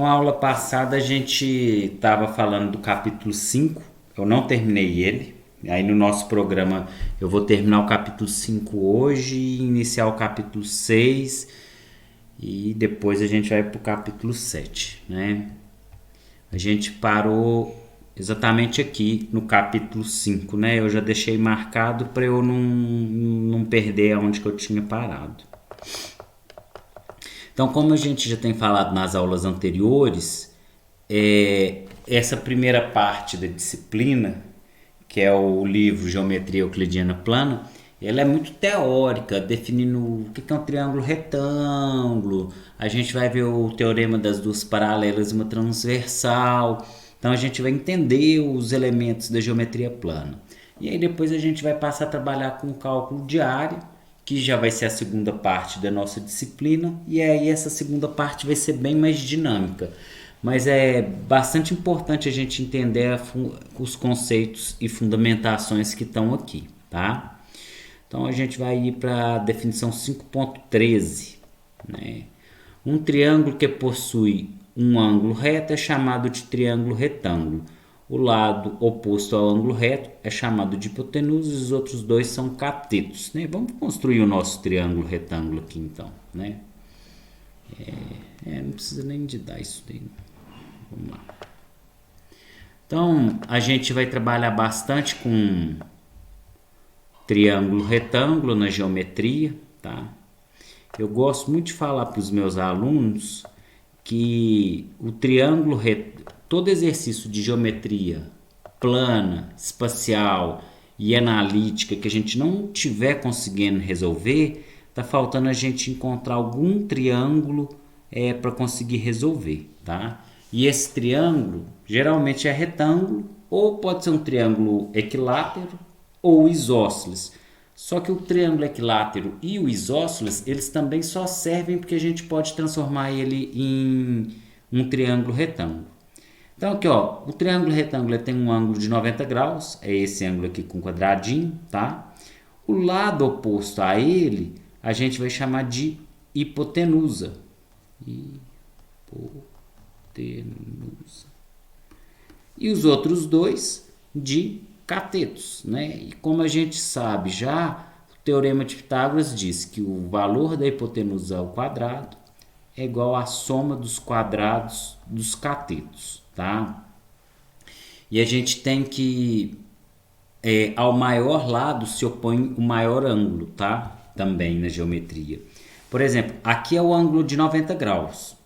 Então, a aula passada a gente estava falando do capítulo 5. Eu não terminei ele. Aí no nosso programa eu vou terminar o capítulo 5 hoje e iniciar o capítulo 6 e depois a gente vai para o capítulo 7, né? A gente parou exatamente aqui no capítulo 5, né? Eu já deixei marcado para eu não perder aonde que eu tinha parado. Então, como a gente já tem falado nas aulas anteriores, essa primeira parte da disciplina, que é o livro Geometria Euclidiana Plana, ela é muito teórica, definindo o que é um triângulo retângulo. A gente vai ver o teorema das duas paralelas e uma transversal. Então a gente vai entender os elementos da geometria plana. E aí depois a gente vai passar a trabalhar com o cálculo de área, que já vai ser a segunda parte da nossa disciplina. E aí essa segunda parte vai ser bem mais dinâmica. Mas é bastante importante a gente entender os conceitos e fundamentações que estão aqui, tá? Então a gente vai ir para a definição 5.13, né? Um triângulo que possui um ângulo reto é chamado de triângulo retângulo. O lado oposto ao ângulo reto é chamado de hipotenusa e os outros dois são catetos, né? Vamos construir o nosso triângulo retângulo aqui então, né? Não precisa nem de dar isso daí. Vamos lá. Então, a gente vai trabalhar bastante com triângulo retângulo na geometria, tá? Eu gosto muito de falar para os meus alunos que o triângulo, todo exercício de geometria plana, espacial e analítica que a gente não tiver conseguindo resolver, tá faltando a gente encontrar algum triângulo para conseguir resolver, tá? E esse triângulo geralmente é retângulo ou pode ser um triângulo equilátero ou isósceles. Só que o triângulo equilátero e o isósceles, eles também só servem porque a gente pode transformar ele em um triângulo retângulo. Então aqui, ó, o triângulo retângulo tem um ângulo de 90 graus, é esse ângulo aqui com quadradinho, tá? O lado oposto a ele, a gente vai chamar de hipotenusa. E os outros dois de catetos, né? E como a gente sabe já, o teorema de Pitágoras diz que o valor da hipotenusa ao quadrado é igual à soma dos quadrados dos catetos, tá? E a gente tem que ao maior lado se opõe o maior ângulo, tá? Também na geometria. Por exemplo, aqui é o ângulo de 90 graus.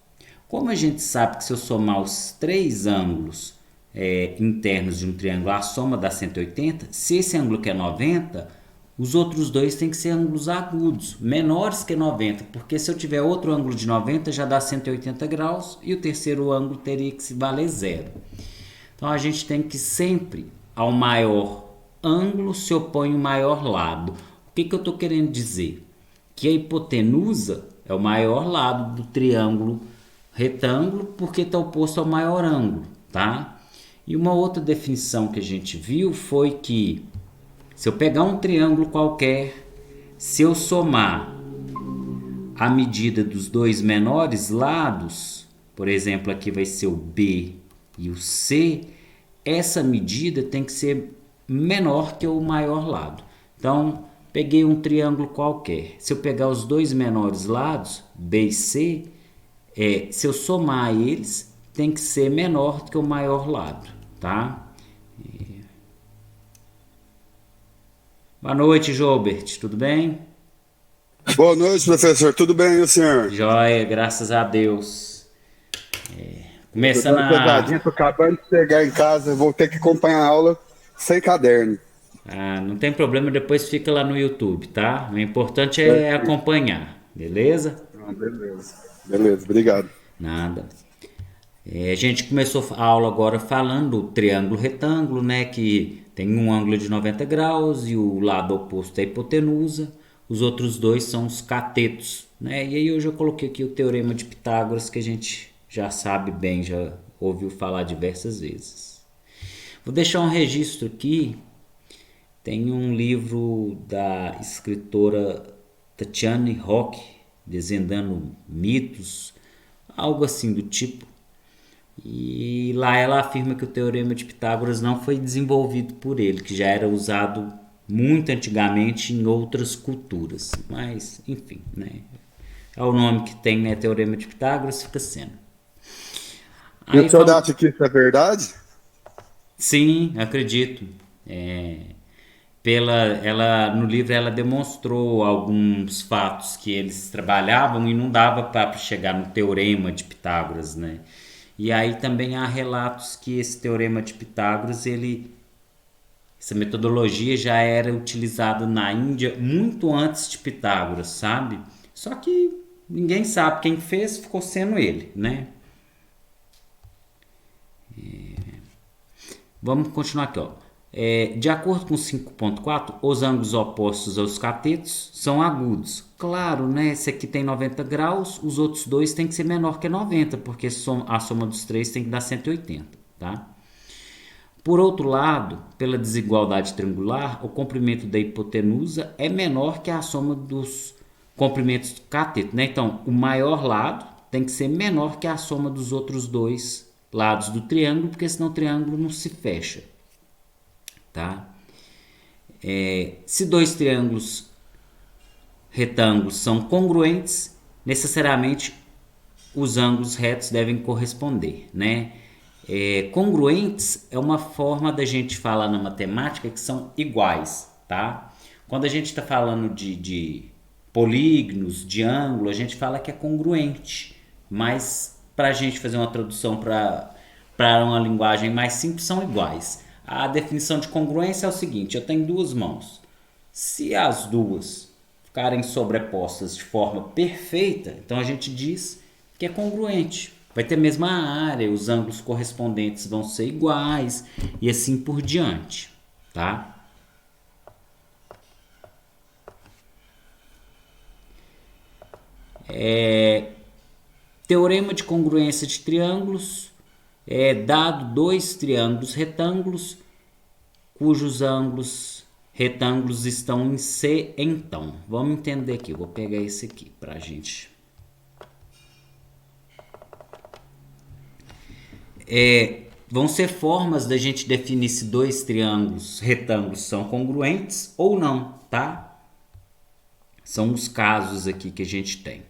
Como a gente sabe que se eu somar os três ângulos internos de um triângulo, a soma dá 180, se esse ângulo que é 90, os outros dois têm que ser ângulos agudos, menores que 90, porque se eu tiver outro ângulo de 90 já dá 180 graus e o terceiro ângulo teria que se valer zero. Então a gente tem que sempre, ao maior ângulo, se opõe o maior lado. O que eu estou querendo dizer? Que a hipotenusa é o maior lado do triângulo retângulo porque está oposto ao maior ângulo, tá? E uma outra definição que a gente viu foi que se eu pegar um triângulo qualquer, se eu somar a medida dos dois menores lados, por exemplo, aqui vai ser o B e o C, essa medida tem que ser menor que o maior lado. Então, peguei um triângulo qualquer. Se eu pegar os dois menores lados, B e C, se eu somar eles, tem que ser menor que o maior lado, tá? Boa noite, Jobert, tudo bem? Boa noite, professor. Tudo bem, e o senhor? Joia, graças a Deus. Tô Começando dando pesadinha, tô acabando de chegar em casa, vou ter que acompanhar a aula sem caderno. não tem problema, depois fica lá no YouTube, tá? O importante é Certinho. acompanhar, beleza? Ah, beleza. Beleza, obrigado. Nada. A gente começou a aula agora falando do triângulo retângulo, né? Que tem um ângulo de 90 graus e o lado oposto é a hipotenusa. Os outros dois são os catetos, né? E aí eu já coloquei aqui o teorema de Pitágoras que a gente já sabe bem, já ouviu falar diversas vezes. Vou deixar um registro aqui. Tem um livro da escritora Tatiane Roque, Desvendando Mitos, algo assim do tipo. E lá ela afirma que o Teorema de Pitágoras não foi desenvolvido por ele, que já era usado muito antigamente em outras culturas. Mas, enfim, né? É o nome que tem, né? Teorema de Pitágoras, fica sendo. E o Aí senhor vamos. acha que isso é verdade? Sim, acredito. Ela no livro ela demonstrou alguns fatos que eles trabalhavam e não dava para chegar no teorema de Pitágoras, né? E aí também há relatos que esse teorema de Pitágoras, essa metodologia já era utilizada na Índia muito antes de Pitágoras, sabe? Só que ninguém sabe quem fez, ficou sendo ele, né? Vamos continuar aqui, ó. De acordo com 5.4, os ângulos opostos aos catetos são agudos. Claro, né? Esse aqui tem 90 graus, os outros dois tem que ser menor que 90, porque a soma dos três tem que dar 180, tá? Por outro lado, pela desigualdade triangular, o comprimento da hipotenusa é menor que a soma dos comprimentos do cateto, né? Então, o maior lado tem que ser menor que a soma dos outros dois lados do triângulo, porque senão o triângulo não se fecha, tá? Se dois triângulos retângulos são congruentes, necessariamente os ângulos retos devem corresponder, né? Congruentes é uma forma da gente falar na matemática que são iguais, tá? Quando a gente está falando de polígonos, de ângulo, a gente fala que é congruente, mas para a gente fazer uma tradução para uma linguagem mais simples, são iguais. A definição de congruência é o seguinte: eu tenho duas mãos. Se as duas ficarem sobrepostas de forma perfeita, então a gente diz que é congruente. Vai ter a mesma área, os ângulos correspondentes vão ser iguais e assim por diante, tá? Teorema de congruência de triângulos é dado dois triângulos retângulos cujos ângulos retângulos estão em C, então. Vamos entender aqui, eu vou pegar esse aqui pra gente. Vão ser formas da gente definir se dois triângulos retângulos são congruentes ou não, tá? São os casos aqui que a gente tem.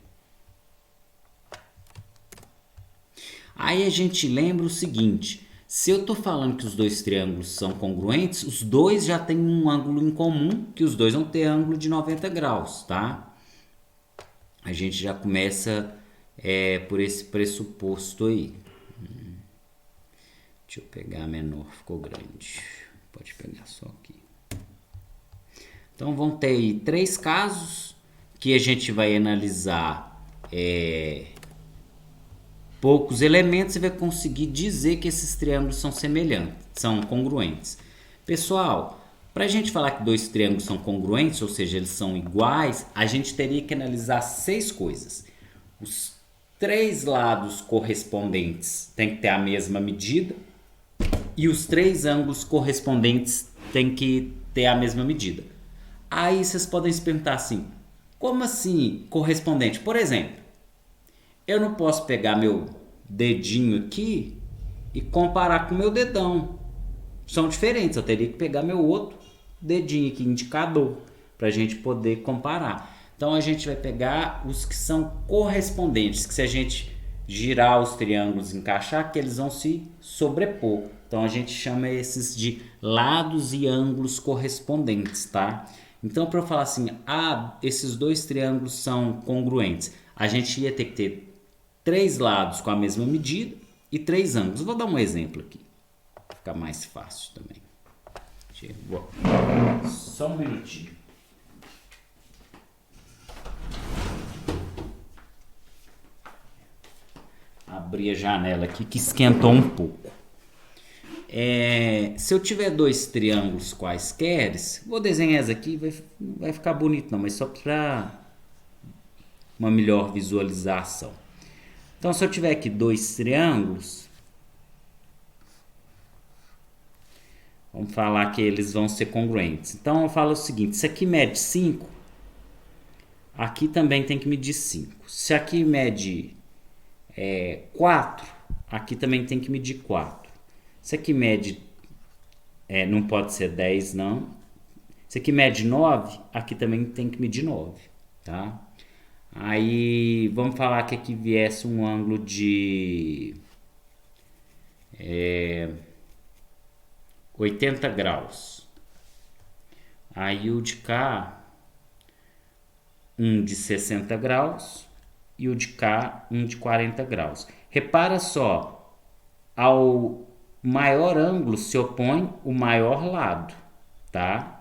Aí a gente lembra o seguinte: se eu estou falando que os dois triângulos são congruentes, os dois já têm um ângulo em comum, que os dois vão ter ângulo de 90 graus, tá? A gente já começa por esse pressuposto aí. Deixa eu pegar menor, ficou grande. Pode pegar só aqui. Então vão ter aí três casos que a gente vai analisar poucos elementos e vai conseguir dizer que esses triângulos são semelhantes, são congruentes. Pessoal, para a gente falar que dois triângulos são congruentes, ou seja, eles são iguais, a gente teria que analisar 6 coisas. Os 3 lados correspondentes têm que ter a mesma medida e os 3 ângulos correspondentes têm que ter a mesma medida. Aí vocês podem se perguntar assim: como assim correspondente? Por exemplo, eu não posso pegar meu dedinho aqui e comparar com meu dedão. São diferentes. Eu teria que pegar meu outro dedinho aqui, indicador, para a gente poder comparar. Então a gente vai pegar os que são correspondentes, que se a gente girar os triângulos e encaixar, que eles vão se sobrepor. Então a gente chama esses de lados e ângulos correspondentes, tá? Então para eu falar assim, esses dois triângulos são congruentes, a gente ia ter que ter 3 lados com a mesma medida e 3 ângulos. Vou dar um exemplo aqui, para ficar mais fácil também. Só um minutinho. Abrir a janela aqui que esquentou um pouco. Se eu tiver 2 triângulos quaisquer, vou desenhar essa aqui, não vai ficar bonito não, mas só para uma melhor visualização. Então, se eu tiver aqui 2 triângulos, vamos falar que eles vão ser congruentes. Então, eu falo o seguinte: se aqui mede 5, aqui também tem que medir 5. Se aqui mede 4, aqui também tem que medir 4. Isso aqui mede, não pode ser 10 não. Isso aqui mede 9, aqui também tem que medir 9, tá? Aí vamos falar que aqui viesse um ângulo de 80 graus. Aí o de cá, um de 60 graus e o de cá, um de 40 graus. Repara só, ao maior ângulo se opõe o maior lado, tá?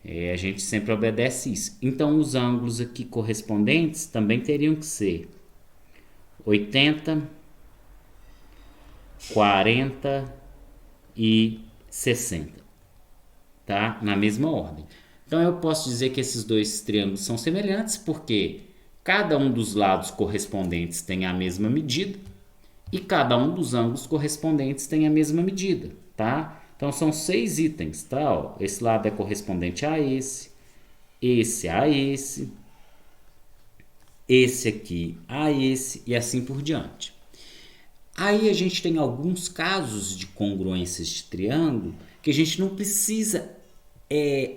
A gente sempre obedece isso. Então, os ângulos aqui correspondentes também teriam que ser 80, 40 e 60, tá? Na mesma ordem. Então, eu posso dizer que esses dois triângulos são semelhantes porque cada um dos lados correspondentes tem a mesma medida e cada um dos ângulos correspondentes tem a mesma medida, tá? Então, são 6 itens, tá? Ó, esse lado é correspondente a esse a esse aqui a esse e assim por diante. Aí a gente tem alguns casos de congruências de triângulo que a gente não precisa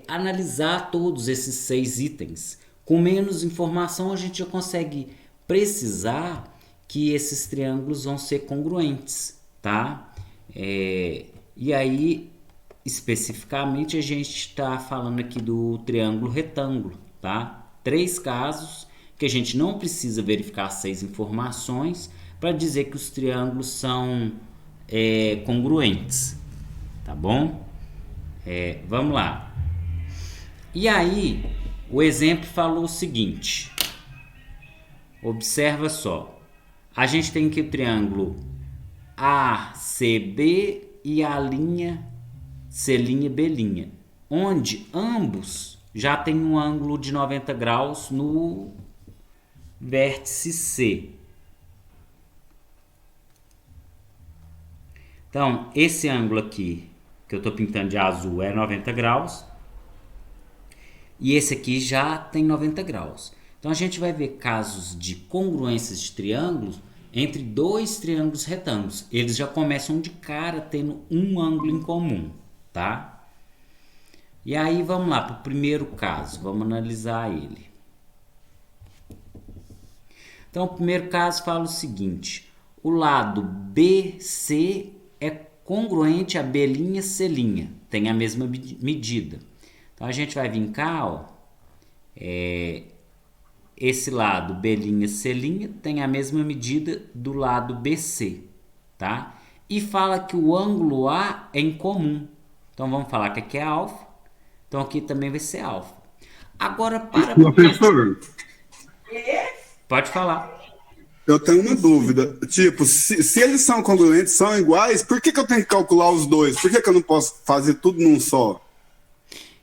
analisar todos esses 6 itens. Com menos informação a gente já consegue precisar que esses triângulos vão ser congruentes, tá? E aí, especificamente, a gente está falando aqui do triângulo retângulo, tá? 3 casos que a gente não precisa verificar 6 informações para dizer que os triângulos são congruentes, tá bom? Vamos lá. E aí, o exemplo falou o seguinte. Observa só. A gente tem aqui o triângulo ACB e a linha C', B', onde ambos já têm um ângulo de 90 graus no vértice C. Então, esse ângulo aqui, que eu estou pintando de azul, é 90 graus. E esse aqui já tem 90 graus. Então, a gente vai ver casos de congruências de triângulos entre 2 triângulos retângulos. Eles já começam de cara tendo um ângulo em comum, tá? E aí, vamos lá para o primeiro caso. Vamos analisar ele. Então, o primeiro caso fala o seguinte. O lado BC é congruente a B'C', tem a mesma medida. Então, a gente vai vir cá, ó, esse lado B'C' tem a mesma medida do lado BC, tá? E fala que o ângulo A é em comum. Então, vamos falar que aqui é alfa. Então, aqui também vai ser alfa. Agora, Professor, pode falar. eu tenho uma dúvida. Tipo, se eles são congruentes, são iguais, por que eu tenho que calcular os dois? Por que eu não posso fazer tudo num só?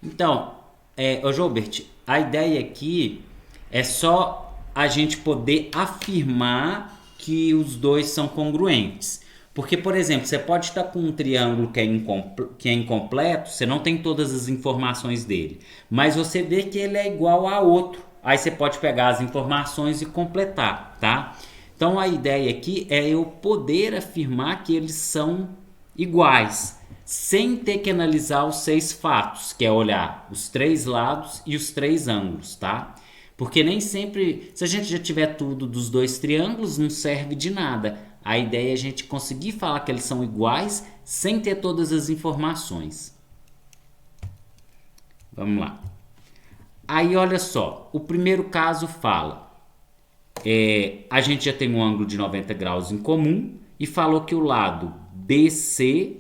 Então, ô Gilbert, a ideia aqui é só a gente poder afirmar que os dois são congruentes. Porque, por exemplo, você pode estar com um triângulo que é incompleto, você não tem todas as informações dele, mas você vê que ele é igual a outro. Aí você pode pegar as informações e completar, tá? Então, a ideia aqui é eu poder afirmar que eles são iguais, sem ter que analisar os 6 fatos, que é olhar os 3 lados e os 3 ângulos, tá? Porque nem sempre, se a gente já tiver tudo dos 2 triângulos, não serve de nada. A ideia é a gente conseguir falar que eles são iguais sem ter todas as informações. Vamos lá. Aí, olha só, o primeiro caso fala, a gente já tem um ângulo de 90 graus em comum e falou que o lado BC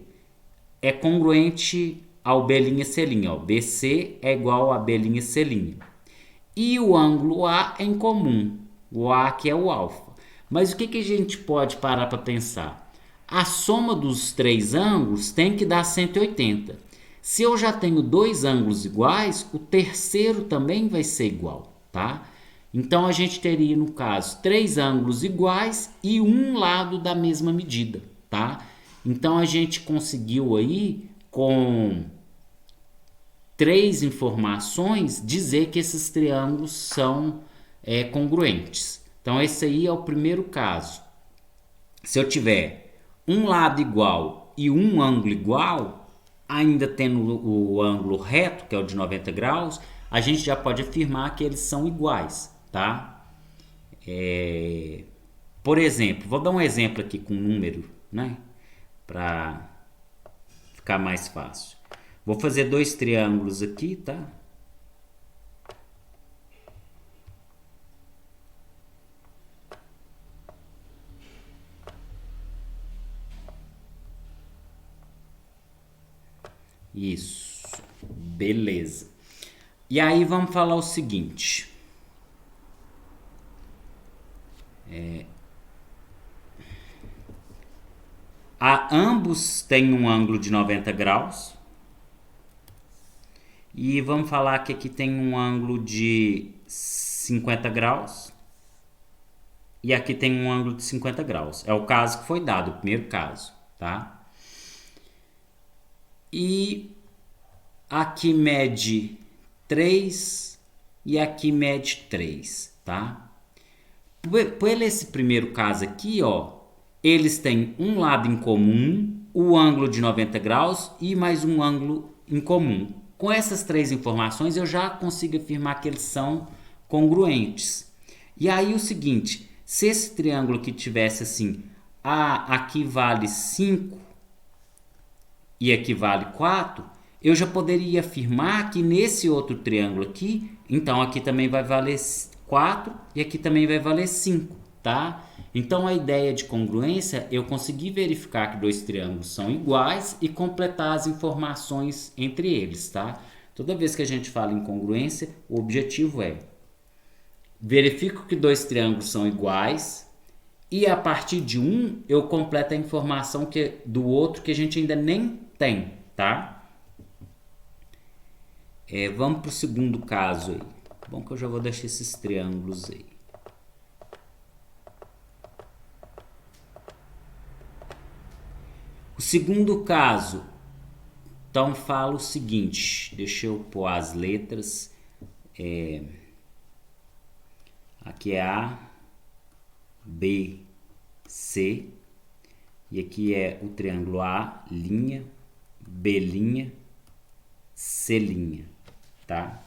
é congruente ao B'C', ó. BC é igual a B'C'. E o ângulo A é em comum, o A que é o alfa. Mas o que a gente pode parar para pensar? A soma dos 3 ângulos tem que dar 180. Se eu já tenho 2 ângulos iguais, o terceiro também vai ser igual, tá? Então, a gente teria, no caso, 3 ângulos iguais e um lado da mesma medida, tá? Então, a gente conseguiu aí, com 3 informações, dizer que esses triângulos são congruentes. Então, esse aí é o primeiro caso. Se eu tiver um lado igual e um ângulo igual, ainda tendo o ângulo reto, que é o de 90 graus, a gente já pode afirmar que eles são iguais, tá? Por exemplo, vou dar um exemplo aqui com número, né? Para ficar mais fácil. Vou fazer dois triângulos aqui, tá? Isso, beleza. E aí vamos falar o seguinte. Ambos têm um ângulo de 90 graus. E vamos falar que aqui tem um ângulo de 50 graus. E aqui tem um ângulo de 50 graus. É o caso que foi dado, o primeiro caso, tá? E aqui mede 3 e aqui mede 3, tá? Por esse primeiro caso aqui, ó, eles têm um lado em comum, o ângulo de 90 graus e mais um ângulo em comum. Com essas três informações eu já consigo afirmar que eles são congruentes. E aí o seguinte, se esse triângulo aqui tivesse assim, aqui vale 5 e aqui vale 4, eu já poderia afirmar que nesse outro triângulo aqui, então aqui também vai valer 4 e aqui também vai valer 5, tá? Então a ideia de congruência, eu consegui verificar que dois triângulos são iguais e completar as informações entre eles, tá? Toda vez que a gente fala em congruência, o objetivo é verifico que dois triângulos são iguais e a partir de um eu completo a informação do outro que a gente ainda nem tem, tá? Vamos para o segundo caso aí. Bom que eu já vou deixar esses triângulos aí. O segundo caso, então fala o seguinte, deixa eu pôr as letras. Aqui é A, B, C. E aqui é o triângulo A', B', C', tá?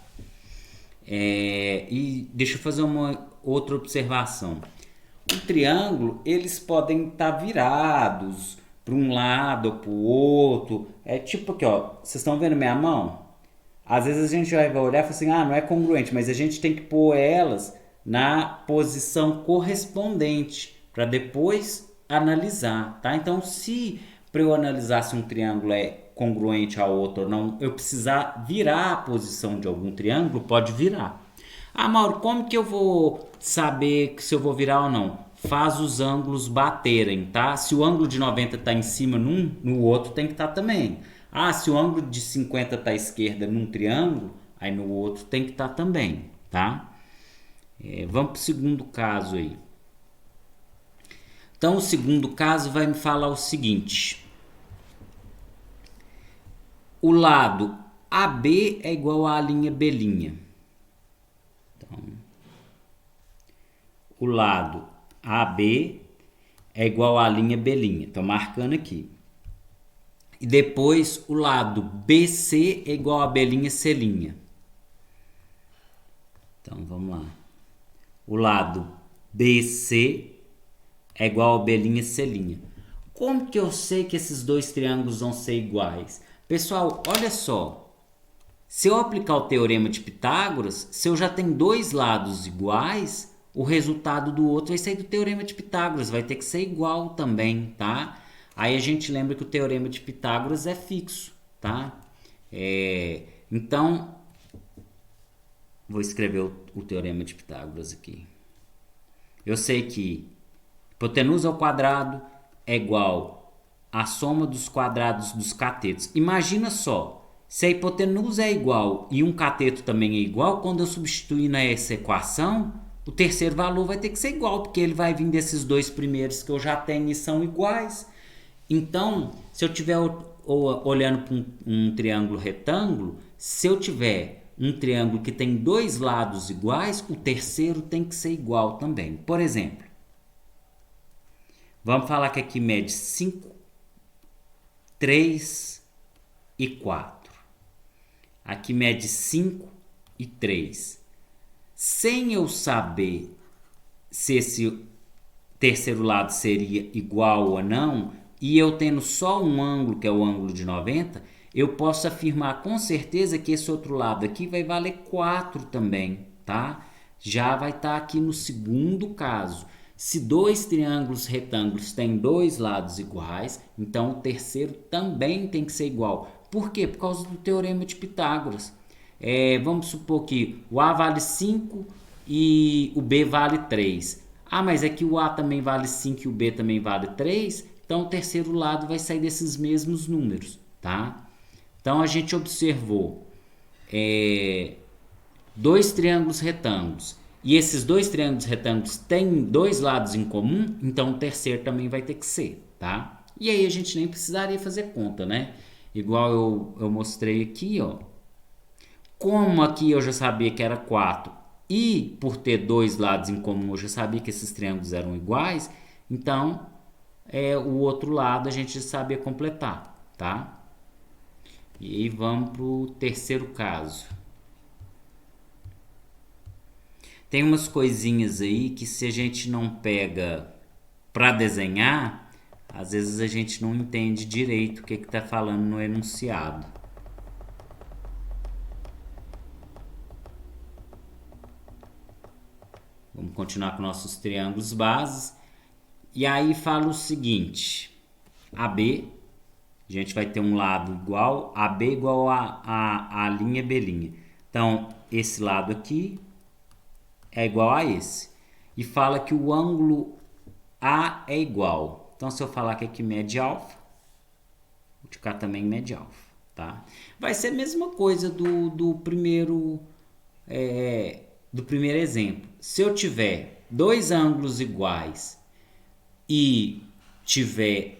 E deixa eu fazer uma outra observação. O triângulo, eles podem estar virados para um lado ou para o outro. É tipo aqui, ó. Vocês estão vendo minha mão? Às vezes a gente vai olhar e fala assim, não é congruente, mas a gente tem que pôr elas na posição correspondente para depois analisar, tá? Então, se para eu analisar se um triângulo é congruente ao outro ou não, eu precisar virar a posição de algum triângulo, pode virar. Ah, Mauro, como que eu vou saber se eu vou virar ou não? Faz os ângulos baterem, tá? Se o ângulo de 90 está em cima no outro tem que estar também. Ah, se o ângulo de 50 está à esquerda num triângulo, aí no outro tem que estar também, tá? Vamos para o segundo caso aí. Então, o segundo caso vai me falar o seguinte. O lado AB é igual à linha B'. Então, o lado AB é igual à linha B'. Estou marcando aqui. E depois o lado BC é igual a B', C'. Então, vamos lá. O lado BC é igual a B', C'. Como que eu sei que esses dois triângulos vão ser iguais? Pessoal, olha só. Se eu aplicar o teorema de Pitágoras, se eu já tenho dois lados iguais, o resultado do outro vai sair do teorema de Pitágoras, vai ter que ser igual também, tá? Aí a gente lembra que o teorema de Pitágoras é fixo, tá? Então, vou escrever o teorema de Pitágoras aqui. Eu sei que hipotenusa ao quadrado é igual à soma dos quadrados dos catetos. Imagina só, se a hipotenusa é igual e um cateto também é igual, quando eu substituir nessa equação, o terceiro valor vai ter que ser igual, porque ele vai vir desses dois primeiros que eu já tenho e são iguais. Então, se eu estiver olhando para um triângulo retângulo, se eu tiver um triângulo que tem dois lados iguais, o terceiro tem que ser igual também. Por exemplo, Vamos falar que aqui mede 5, 3 e 4. Aqui mede 5 e 3. Sem eu saber se esse terceiro lado seria igual ou não, e eu tendo só um ângulo, que é o ângulo de 90, eu posso afirmar com certeza que esse outro lado aqui vai valer 4 também, tá? Já vai estar aqui no segundo caso. Se dois triângulos retângulos têm dois lados iguais, então o terceiro também tem que ser igual. Por quê? Por causa do teorema de Pitágoras. Vamos supor que o A vale 5 e o B vale 3. Ah, mas é que o A também vale 5 e o B também vale 3, então o terceiro lado vai sair desses mesmos números, tá? Então a gente observou dois triângulos retângulos, e esses dois triângulos retângulos têm dois lados em comum, então o terceiro também vai ter que ser, tá? E aí a gente nem precisaria fazer conta, né? Igual eu mostrei aqui, ó. Como aqui eu já sabia que era 4 e por ter dois lados em comum eu já sabia que esses triângulos eram iguais, então o outro lado a gente já sabia completar, tá? E aí vamos para o terceiro caso. Tem umas coisinhas aí que se a gente não pega para desenhar, às vezes a gente não entende direito o que está falando no enunciado. Vamos continuar com nossos triângulos bases. E aí fala o seguinte: AB, a gente vai ter um lado igual, AB igual a linha B'. Então, esse lado aqui é igual a esse. E fala que o ângulo A é igual. Então, se eu falar que aqui mede alfa, o de cá também mede alfa, tá? Vai ser a mesma coisa do primeiro exemplo. Se eu tiver dois ângulos iguais e tiver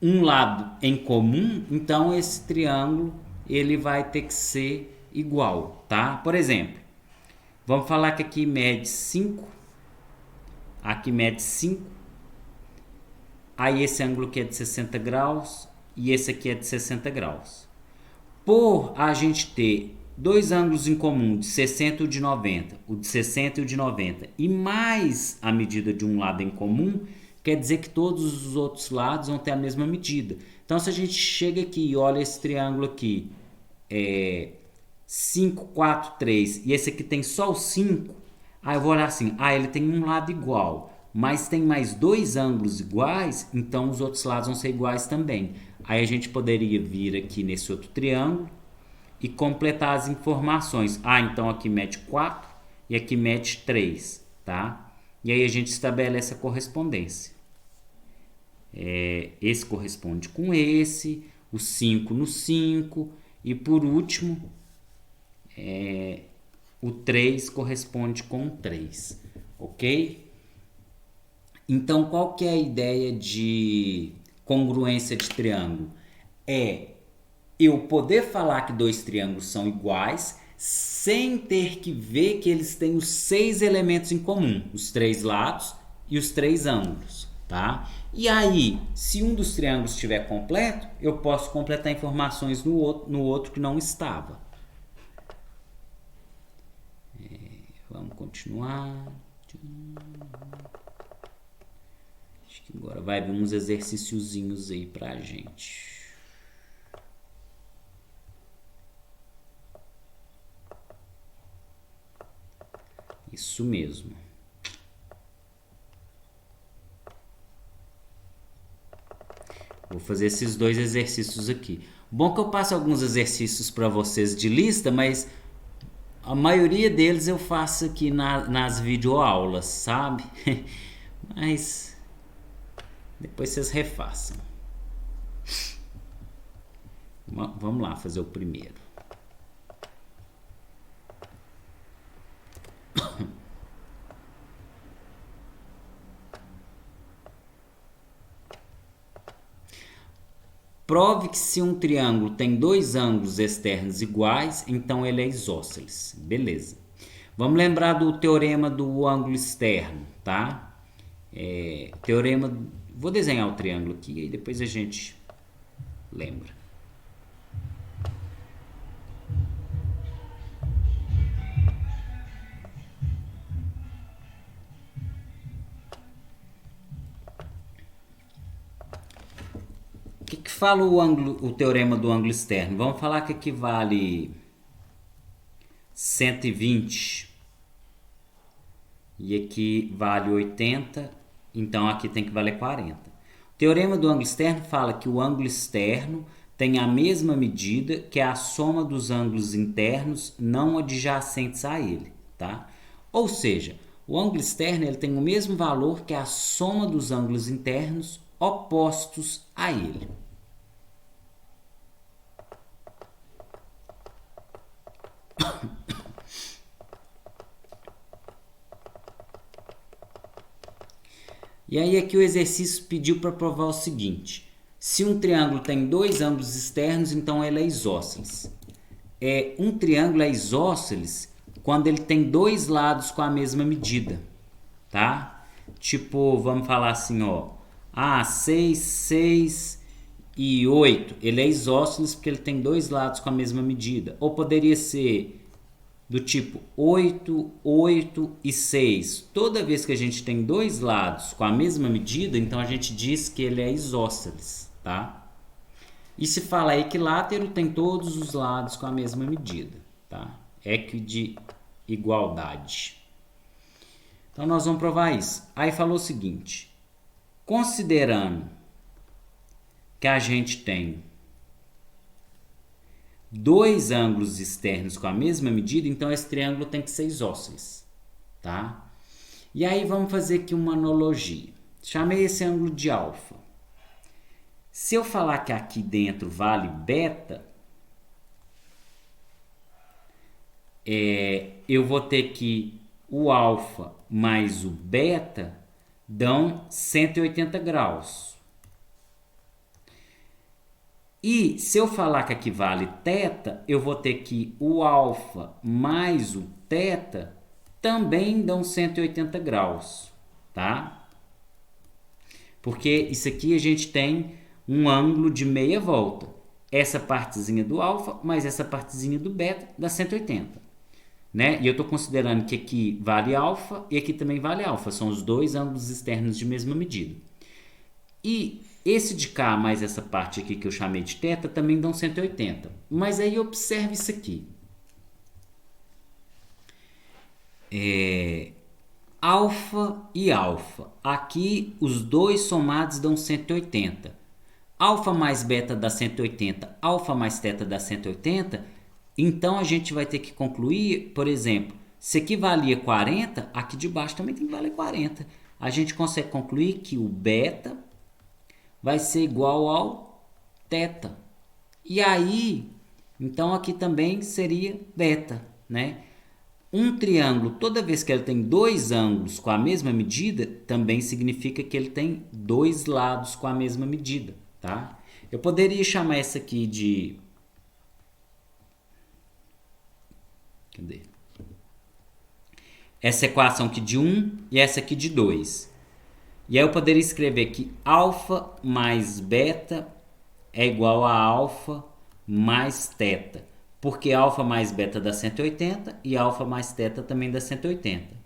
um lado em comum, então esse triângulo ele vai ter que ser igual, tá? Por exemplo, vamos falar que aqui mede 5, aqui mede 5, aí esse ângulo aqui é de 60 graus e esse aqui é de 60 graus. Por a gente ter dois ângulos em comum, de 60 e o de 90, o de 60 e o de 90, e mais a medida de um lado em comum, quer dizer que todos os outros lados vão ter a mesma medida. Então, se a gente chega aqui e olha esse triângulo aqui, 5, 4, 3, e esse aqui tem só o 5, aí eu vou olhar assim, ele tem um lado igual, mas tem mais dois ângulos iguais, então os outros lados vão ser iguais também. Aí a gente poderia vir aqui nesse outro triângulo e completar as informações. Então aqui mede 4 e aqui mede 3, tá? E aí a gente estabelece a correspondência. Esse corresponde com esse, o 5 no 5, e por último, o 3 corresponde com 3, ok? Então, qual que é a ideia de congruência de triângulo? Eu poder falar que dois triângulos são iguais sem ter que ver que eles têm os 6 elementos em comum, os 3 lados e os 3 ângulos, tá? E aí, se um dos triângulos estiver completo, eu posso completar informações no outro que não estava. Vamos continuar. Acho que agora vai vir uns exercíciozinhos aí pra gente. Isso mesmo. Vou fazer esses dois exercícios aqui. Bom que eu passo alguns exercícios para vocês de lista, mas a maioria deles eu faço aqui nas videoaulas, sabe? Mas depois vocês refaçam. Vamos lá fazer o primeiro. Prove que se um triângulo tem dois ângulos externos iguais, então ele é isósceles. Beleza. Vamos lembrar do teorema do ângulo externo, tá? Teorema... Vou desenhar o triângulo aqui e depois a gente lembra. O que fala o teorema do ângulo externo? Vamos falar que aqui vale 120 e aqui vale 80, então aqui tem que valer 40. O teorema do ângulo externo fala que o ângulo externo tem a mesma medida que a soma dos ângulos internos não adjacentes a ele, tá? Ou seja, o ângulo externo ele tem o mesmo valor que a soma dos ângulos internos opostos a ele. E aí aqui o exercício pediu para provar o seguinte: se um triângulo tem dois ângulos externos, então ele é isósceles. Um triângulo é isósceles quando ele tem dois lados com a mesma medida, tá? Tipo, vamos falar assim, ó, 6, 6 e 8, ele é isósceles porque ele tem dois lados com a mesma medida. Ou poderia ser do tipo 8, 8 e 6. Toda vez que a gente tem dois lados com a mesma medida, então a gente diz que ele é isósceles, tá? E se fala equilátero, tem todos os lados com a mesma medida, tá? Equide igualdade. Então nós vamos provar isso. Aí falou o seguinte: considerando que a gente tem dois ângulos externos com a mesma medida, então esse triângulo tem que ser isósceles, tá? E aí vamos fazer aqui uma analogia. Chamei esse ângulo de alfa. Se eu falar que aqui dentro vale beta, eu vou ter que o alfa mais o beta dão 180 graus. E se eu falar que aqui vale θ, eu vou ter que o alfa mais o θ também dão 180 graus, tá? Porque isso aqui a gente tem um ângulo de meia volta. Essa partezinha do alfa mais essa partezinha do beta dá 180, né? E eu estou considerando que aqui vale alfa e aqui também vale alfa. São os dois ângulos externos de mesma medida. E esse de cá mais essa parte aqui que eu chamei de θ também dão 180. Mas aí observe isso aqui. Alfa e alfa. Aqui os dois somados dão 180. Alfa mais beta dá 180. Alfa mais θ dá 180. Então a gente vai ter que concluir, por exemplo, se aqui valia 40, aqui de baixo também tem que valer 40. A gente consegue concluir que o beta vai ser igual ao θ. E aí, então aqui também seria beta, né? Um triângulo, toda vez que ele tem dois ângulos com a mesma medida, também significa que ele tem dois lados com a mesma medida, tá? Eu poderia chamar essa aqui de... Cadê? Essa equação aqui de 1 e essa aqui de 2. E aí eu poderia escrever que alfa mais beta é igual a alfa mais θ. Porque alfa mais beta dá 180 e alfa mais θ também dá 180.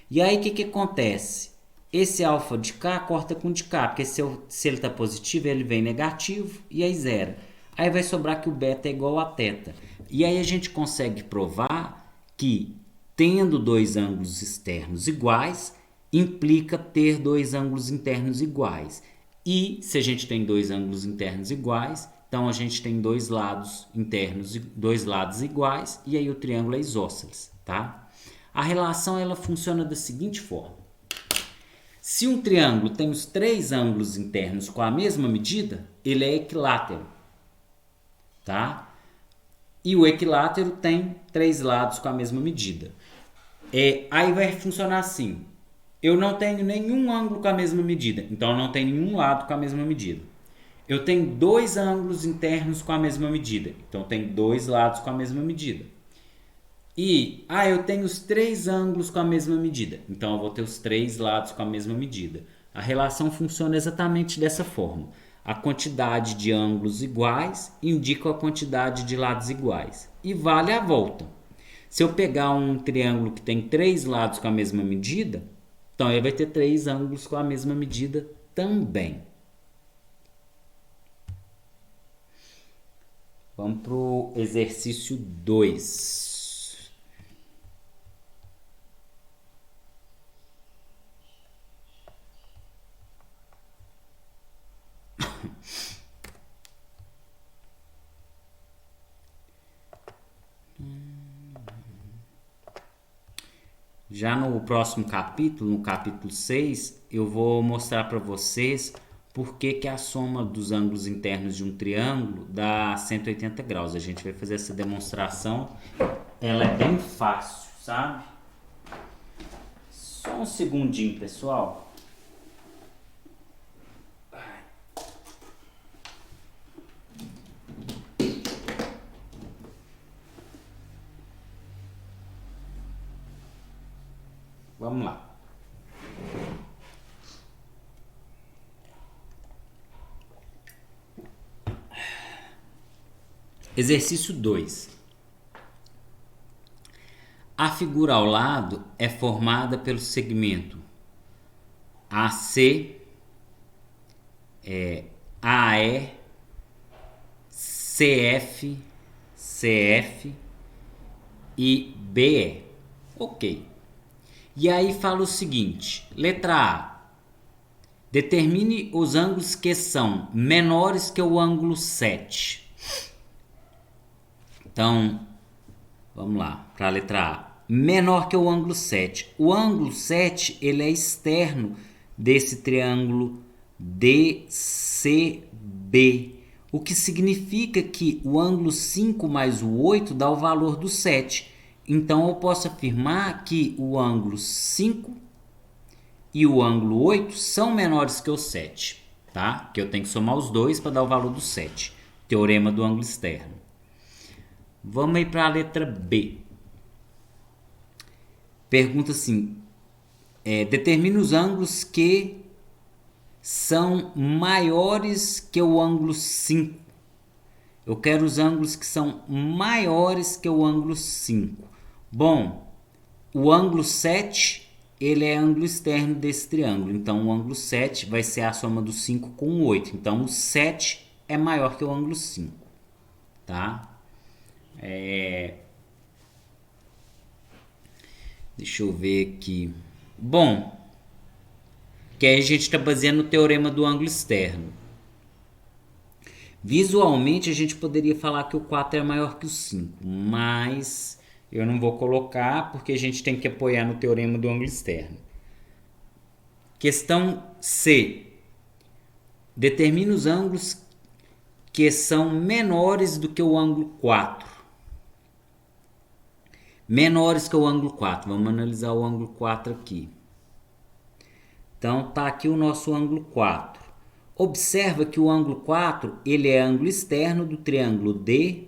E aí o que acontece? Esse alfa de cá corta com de cá, porque se ele está positivo, ele vem negativo e aí zero. Aí vai sobrar que o beta é igual a θ. E aí a gente consegue provar que tendo dois ângulos externos iguais, implica ter dois ângulos internos iguais. E se a gente tem dois ângulos internos iguais, então a gente tem dois lados internos, dois lados iguais, e aí o triângulo é isósceles, tá? A relação ela funciona da seguinte forma: se um triângulo tem os três ângulos internos com a mesma medida, ele é equilátero, tá? E o equilátero tem três lados com a mesma medida. Aí vai funcionar assim: eu não tenho nenhum ângulo com a mesma medida, então eu não tenho nenhum lado com a mesma medida. Eu tenho dois ângulos internos com a mesma medida, então eu tenho dois lados com a mesma medida. E eu tenho os três ângulos com a mesma medida, então eu vou ter os três lados com a mesma medida. A relação funciona exatamente dessa forma. A quantidade de ângulos iguais indica a quantidade de lados iguais. E vale a volta. Se eu pegar um triângulo que tem 3 lados com a mesma medida, então ele vai ter 3 ângulos com a mesma medida também. Vamos para o exercício 2. Já no próximo capítulo, no capítulo 6, eu vou mostrar para vocês por que a soma dos ângulos internos de um triângulo dá 180 graus. A gente vai fazer essa demonstração. Ela é bem fácil, sabe? Só um segundinho, pessoal. Vamos lá. Exercício 2. A figura ao lado é formada pelo segmento AC, AE, CF, CF e BE. Ok. E aí fala o seguinte, letra A. Determine os ângulos que são menores que o ângulo 7. Então, vamos lá, para a letra A. Menor que o ângulo 7. O ângulo 7, ele é externo desse triângulo DCB. O que significa que o ângulo 5 mais o 8 dá o valor do 7. Então, eu posso afirmar que o ângulo 5 e o ângulo 8 são menores que o 7, tá? Que eu tenho que somar os dois para dar o valor do 7. Teorema do ângulo externo. Vamos aí para a letra B. Pergunta assim, determine os ângulos que são maiores que o ângulo 5. Eu quero os ângulos que são maiores que o ângulo 5. Bom, o ângulo 7, ele é ângulo externo desse triângulo. Então, o ângulo 7 vai ser a soma do 5 com o 8. Então, o 7 é maior que o ângulo 5. Tá? Deixa eu ver aqui. Bom, que aí a gente está baseando no teorema do ângulo externo. Visualmente a gente poderia falar que o 4 é maior que o 5, mas eu não vou colocar porque a gente tem que apoiar no teorema do ângulo externo. Questão C. Determine os ângulos que são menores do que o ângulo 4. Menores que o ângulo 4. Vamos analisar o ângulo 4 aqui. Então, tá aqui o nosso ângulo 4. Observa que o ângulo 4, ele é ângulo externo do triângulo DEF.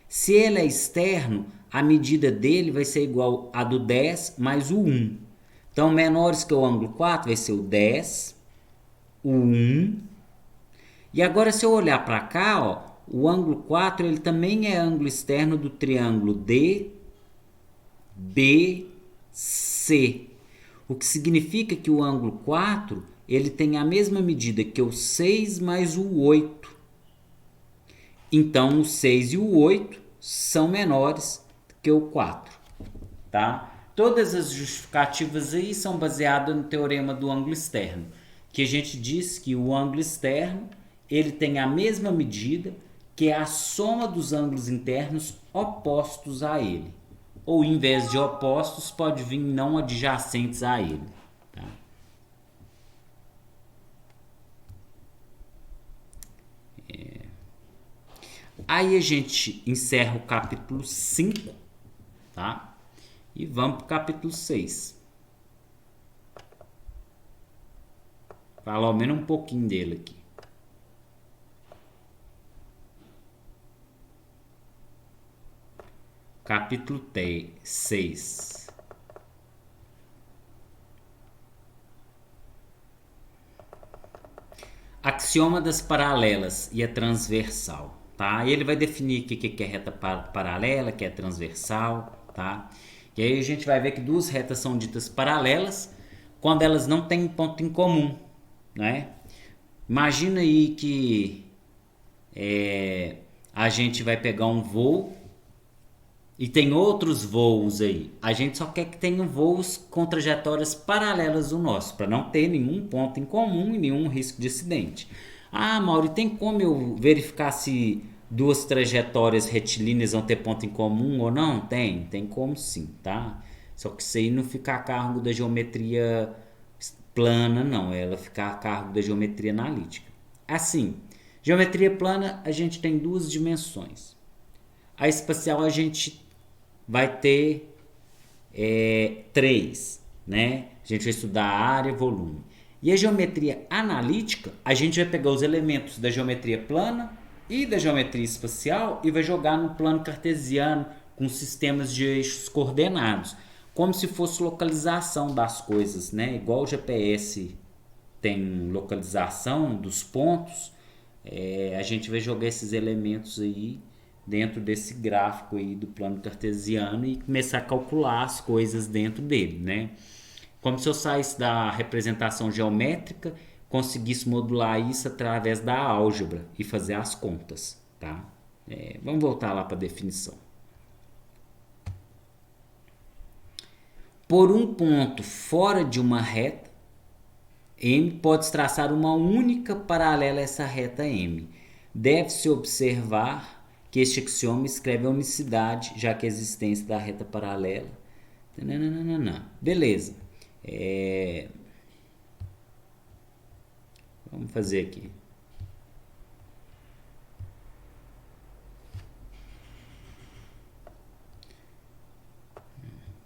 Se ele é externo, a medida dele vai ser igual a do 10 mais o 1. Então, menores que o ângulo 4 vai ser o 10, o 1. E agora, se eu olhar para cá, ó, o ângulo 4 ele também é ângulo externo do triângulo DBC. O que significa que o ângulo 4 ele tem a mesma medida que o 6 mais o 8. Então, o 6 e o 8 são menores que o 4. Tá? Todas as justificativas aí são baseadas no teorema do ângulo externo, que a gente diz que o ângulo externo ele tem a mesma medida que a soma dos ângulos internos opostos a ele. Ou em vez de opostos, pode vir não adjacentes a ele. Tá? Aí a gente encerra o capítulo 5, tá? E vamos para o capítulo 6. Falar ao menos um pouquinho dele aqui. Capítulo 6. axioma das paralelas e a transversal, tá? E ele vai definir o que é reta paralela, que é transversal, tá? E aí a gente vai ver que duas retas são ditas paralelas quando elas não têm ponto em comum, né? Imagina aí que a gente vai pegar um voo e tem outros voos aí. A gente só quer que tenham voos com trajetórias paralelas ao nosso, para não ter nenhum ponto em comum e nenhum risco de acidente. Ah, Mauro, tem como eu verificar se duas trajetórias retilíneas vão ter ponto em comum ou não? Tem como sim, tá? Só que isso aí não fica a cargo da geometria plana, não. Ela fica a cargo da geometria analítica. Assim, geometria plana a gente tem duas dimensões. A espacial a gente vai ter três, né? A gente vai estudar área e volume. E a geometria analítica, a gente vai pegar os elementos da geometria plana e da geometria espacial e vai jogar no plano cartesiano com sistemas de eixos coordenados, como se fosse localização das coisas, né? Igual o GPS tem localização dos pontos, a gente vai jogar esses elementos aí dentro desse gráfico aí do plano cartesiano e começar a calcular as coisas dentro dele, né? Como se eu saísse da representação geométrica, conseguisse modular isso através da álgebra e fazer as contas, tá? Vamos voltar lá para a definição. Por um ponto fora de uma reta, M pode traçar uma única paralela a essa reta M. Deve-se observar que este axioma escreve a unicidade, já que a existência da reta paralela. Beleza. Vamos fazer aqui.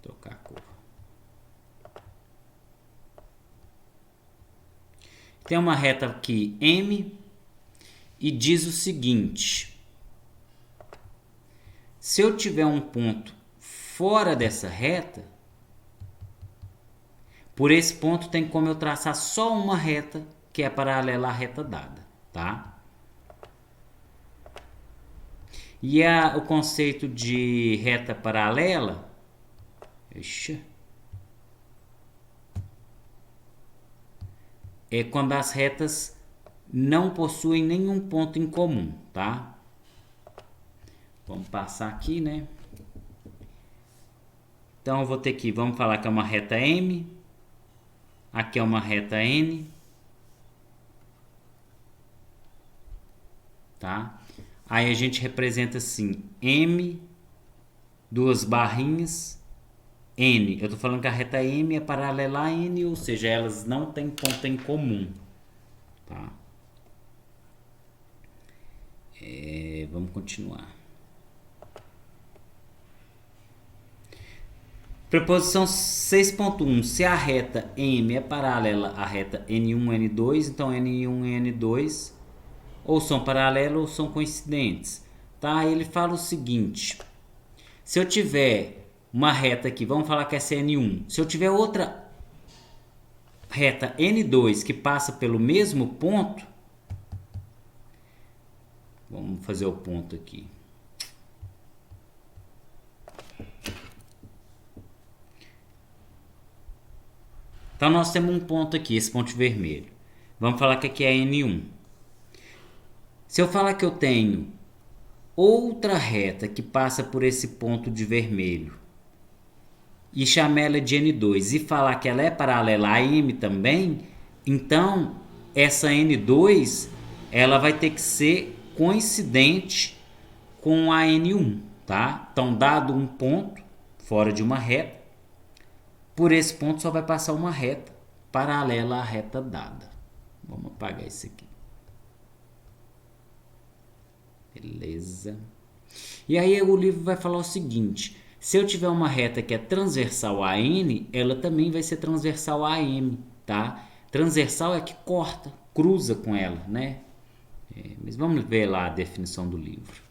Trocar a cor. Tem uma reta aqui, M, e diz o seguinte: se eu tiver um ponto fora dessa reta, por esse ponto tem como eu traçar só uma reta que é paralela à reta dada, tá? E o conceito de reta paralela, é quando as retas não possuem nenhum ponto em comum, tá? Vamos passar aqui, né? Então eu vou ter que, vamos falar que é uma reta M, aqui é uma reta N, tá? Aí a gente representa assim, M, duas barrinhas, N. Eu tô falando que a reta M é paralela a N, ou seja, elas não têm ponto em comum, tá? Vamos continuar. Preposição 6.1. Se a reta M é paralela à reta N1, N2, então N1 e N2 ou são paralelos ou são coincidentes. Tá? Ele fala o seguinte: se eu tiver uma reta aqui, vamos falar que essa é N1. Se eu tiver outra reta N2 que passa pelo mesmo ponto, vamos fazer o ponto aqui. Então nós temos um ponto aqui, esse ponto vermelho. Vamos falar que aqui é N1. Se eu falar que eu tenho outra reta que passa por esse ponto de vermelho e chamar ela de N2 e falar que ela é paralela a M também, então essa N2 ela vai ter que ser coincidente com a N1, tá? Então, dado um ponto fora de uma reta, por esse ponto só vai passar uma reta paralela à reta dada. Vamos apagar isso aqui. Beleza. E aí o livro vai falar o seguinte: se eu tiver uma reta que é transversal a N, ela também vai ser transversal a M, tá? Transversal é que corta, cruza com ela, né? Mas vamos ver lá a definição do livro.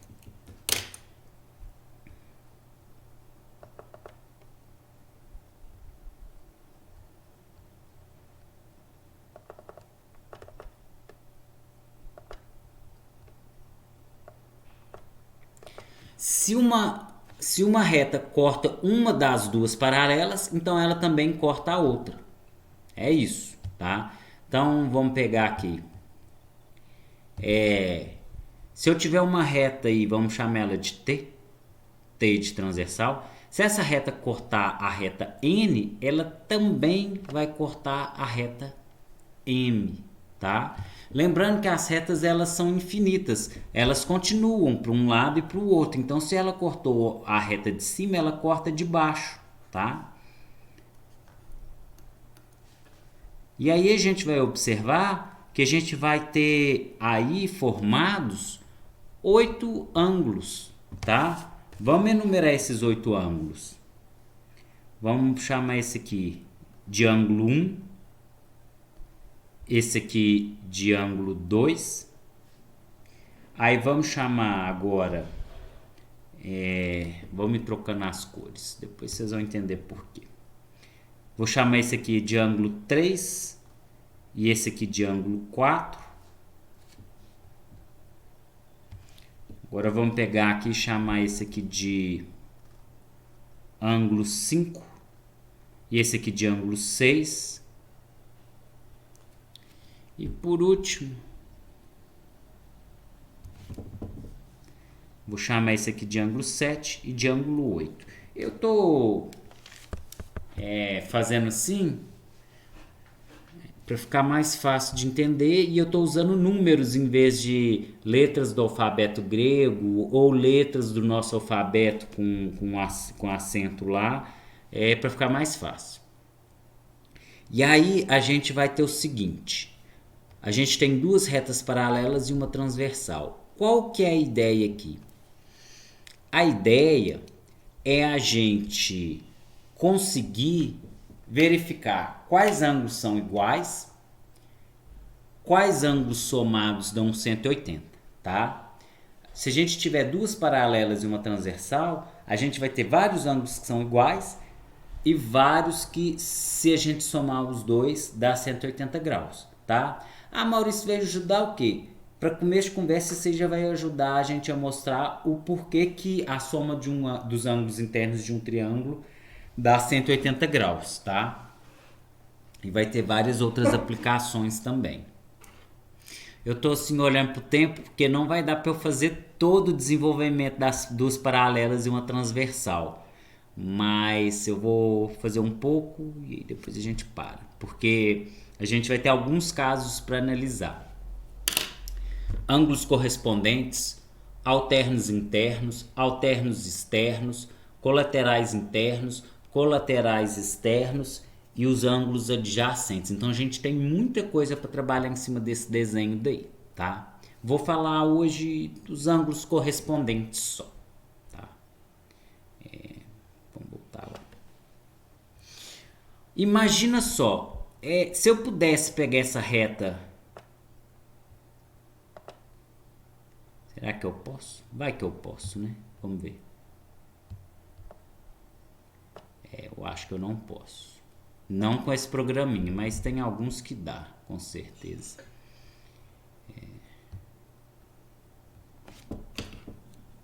Se uma reta corta uma das duas paralelas, então ela também corta a outra. É isso, tá? Então vamos pegar aqui. Se eu tiver uma reta aí, vamos chamar ela de T, T de transversal. Se essa reta cortar a reta N, ela também vai cortar a reta M, tá? Lembrando que as retas elas são infinitas, elas continuam para um lado e para o outro. Então, se ela cortou a reta de cima, ela corta de baixo, tá? E aí a gente vai observar que a gente vai ter aí formados 8 ângulos, tá? Vamos enumerar esses 8 ângulos. Vamos chamar esse aqui de ângulo 1, esse aqui de ângulo 2. Aí vamos chamar agora, vamos me trocando as cores, depois vocês vão entender por quê. Vou chamar esse aqui de ângulo 3 e esse aqui de ângulo 4. Agora vamos pegar aqui e chamar esse aqui de ângulo 5 e esse aqui de ângulo 6. E por último, vou chamar esse aqui de ângulo 7 e de ângulo 8. Eu estou fazendo assim para ficar mais fácil de entender, e eu estou usando números em vez de letras do alfabeto grego ou letras do nosso alfabeto com acento lá, para ficar mais fácil. E aí a gente vai ter o seguinte: a gente tem duas retas paralelas e uma transversal. Qual que é a ideia aqui? A ideia é a gente conseguir verificar quais ângulos são iguais, quais ângulos somados dão 180, tá? Se a gente tiver duas paralelas e uma transversal, a gente vai ter vários ângulos que são iguais e vários que, se a gente somar os dois, dá 180 graus, tá? Ah, Maurício, vai ajudar o quê? Para começo de conversa, você já vai ajudar a gente a mostrar o porquê que a soma dos ângulos internos de um triângulo dá 180 graus, tá? E vai ter várias outras aplicações também. Eu tô assim olhando pro tempo porque não vai dar para eu fazer todo o desenvolvimento das duas paralelas e uma transversal. Mas eu vou fazer um pouco e depois a gente para, porque a gente vai ter alguns casos para analisar. Ângulos correspondentes, alternos internos, alternos externos, colaterais internos, colaterais externos e os ângulos adjacentes. Então a gente tem muita coisa para trabalhar em cima desse desenho daí, tá? Vou falar hoje dos ângulos correspondentes só, tá? Vamos voltar lá. Imagina só, se eu pudesse pegar essa reta, será que eu posso? Vai que eu posso, né? Vamos ver. Eu acho que eu não posso. Não com esse programinha, mas tem alguns que dá, com certeza.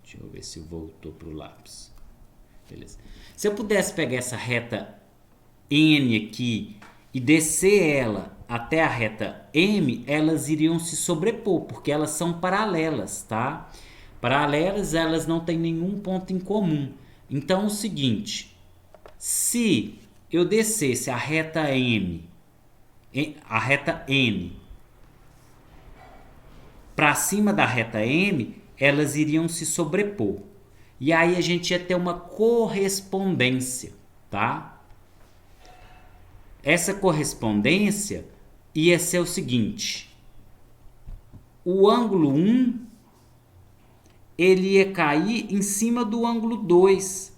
Deixa eu ver se voltou pro lápis. Beleza. Se eu pudesse pegar essa reta N aqui e descer ela até a reta M, elas iriam se sobrepor, porque elas são paralelas, tá? Paralelas, elas não têm nenhum ponto em comum. Então é o seguinte: se eu descesse a reta N para cima da reta M, elas iriam se sobrepor. E aí a gente ia ter uma correspondência, tá? Essa correspondência ia ser o seguinte: o ângulo 1 ele ia cair em cima do ângulo 2.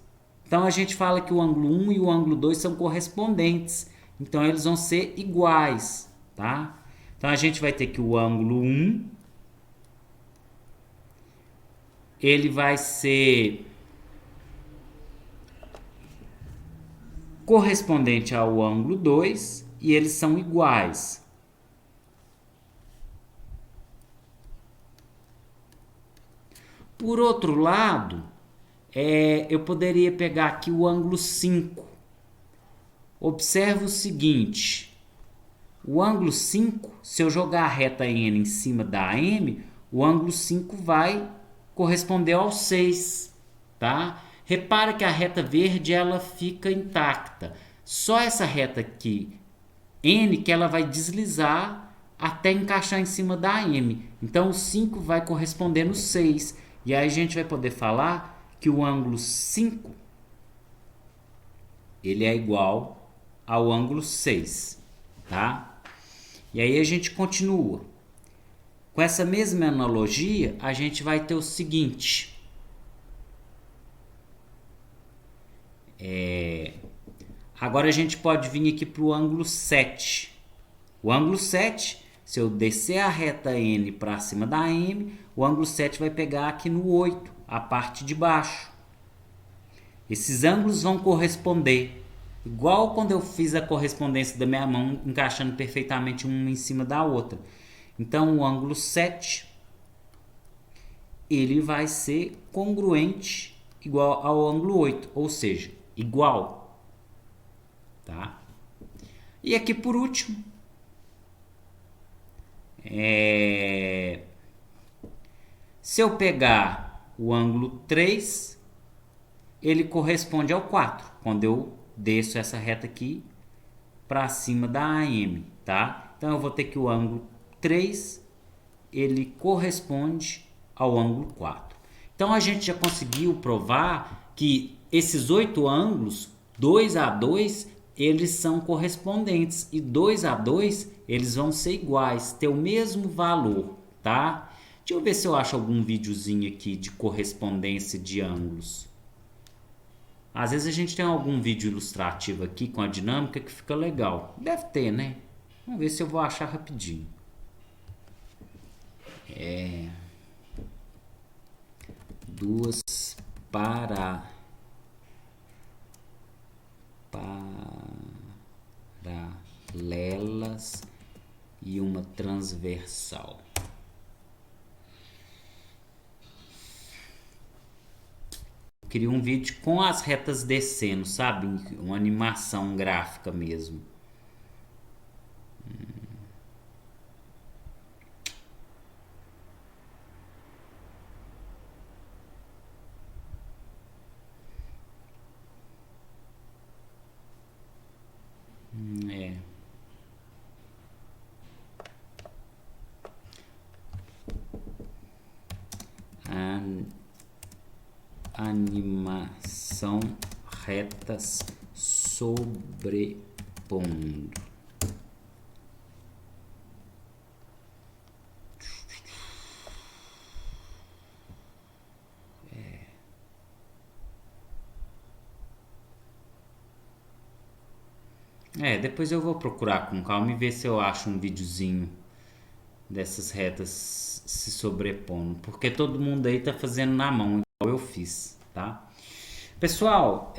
Então a gente fala que o ângulo 1 e o ângulo 2 são correspondentes. Então eles vão ser iguais, tá? Então a gente vai ter que o ângulo 1 ele vai ser correspondente ao ângulo 2 e eles são iguais. Por outro lado, eu poderia pegar aqui o ângulo 5. Observe o seguinte, o ângulo 5, se eu jogar a reta N em cima da AM, o ângulo 5 vai corresponder ao 6, tá? Repara que a reta verde ela fica intacta. Só essa reta aqui, N, que ela vai deslizar até encaixar em cima da AM. Então o 5 vai corresponder no 6. E aí a gente vai poder falar que o ângulo 5 ele é igual ao ângulo 6, tá? E aí a gente continua. Com essa mesma analogia, a gente vai ter o seguinte. Agora a gente pode vir aqui para o ângulo 7. O ângulo 7, se eu descer a reta N para cima da M, o ângulo 7 vai pegar aqui no 8, a parte de baixo. Esses ângulos vão corresponder, igual quando eu fiz a correspondência da minha mão, encaixando perfeitamente uma em cima da outra. Então o ângulo 7, ele vai ser congruente igual ao ângulo 8, ou seja, igual. Tá? E aqui por último, se eu pegar o ângulo 3, ele corresponde ao 4, quando eu desço essa reta aqui para cima da AM, tá? Então eu vou ter que o ângulo 3, ele corresponde ao ângulo 4. Então a gente já conseguiu provar que esses 8 ângulos, 2 a 2, eles são correspondentes e 2 a 2 eles vão ser iguais, ter o mesmo valor, tá? Deixa eu ver se eu acho algum videozinho aqui de correspondência de ângulos. Às vezes a gente tem algum vídeo ilustrativo aqui com a dinâmica que fica legal. Deve ter, né? Vamos ver se eu vou achar rapidinho. Duas paralelas e uma transversal. Eu queria um vídeo com as retas descendo, sabe? Uma animação gráfica mesmo. Animação retas sobrepondo. Depois eu vou procurar com calma e ver se eu acho um videozinho dessas retas se sobrepondo, porque todo mundo aí tá fazendo na mão, igual eu fiz, tá? Pessoal,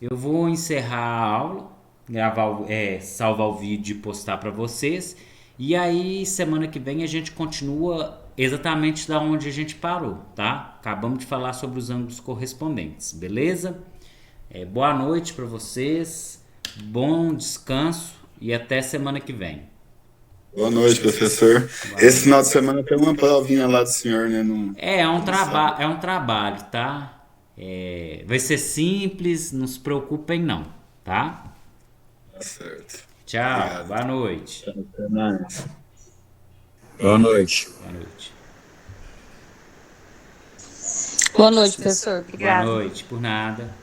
eu vou encerrar a aula, salvar o vídeo e postar para vocês, e aí semana que vem a gente continua exatamente da onde a gente parou, tá? Acabamos de falar sobre os ângulos correspondentes, beleza? Boa noite para vocês, bom descanso e até semana que vem. Boa noite, professor. Esse final de semana tem uma provinha lá do senhor, né? É um trabalho, tá? Vai ser simples, não se preocupem não, tá? Tá certo. Tchau, Obrigado. boa noite. Até mais. Boa noite. Boa noite. Boa noite, professor. Obrigada. Boa noite, por nada.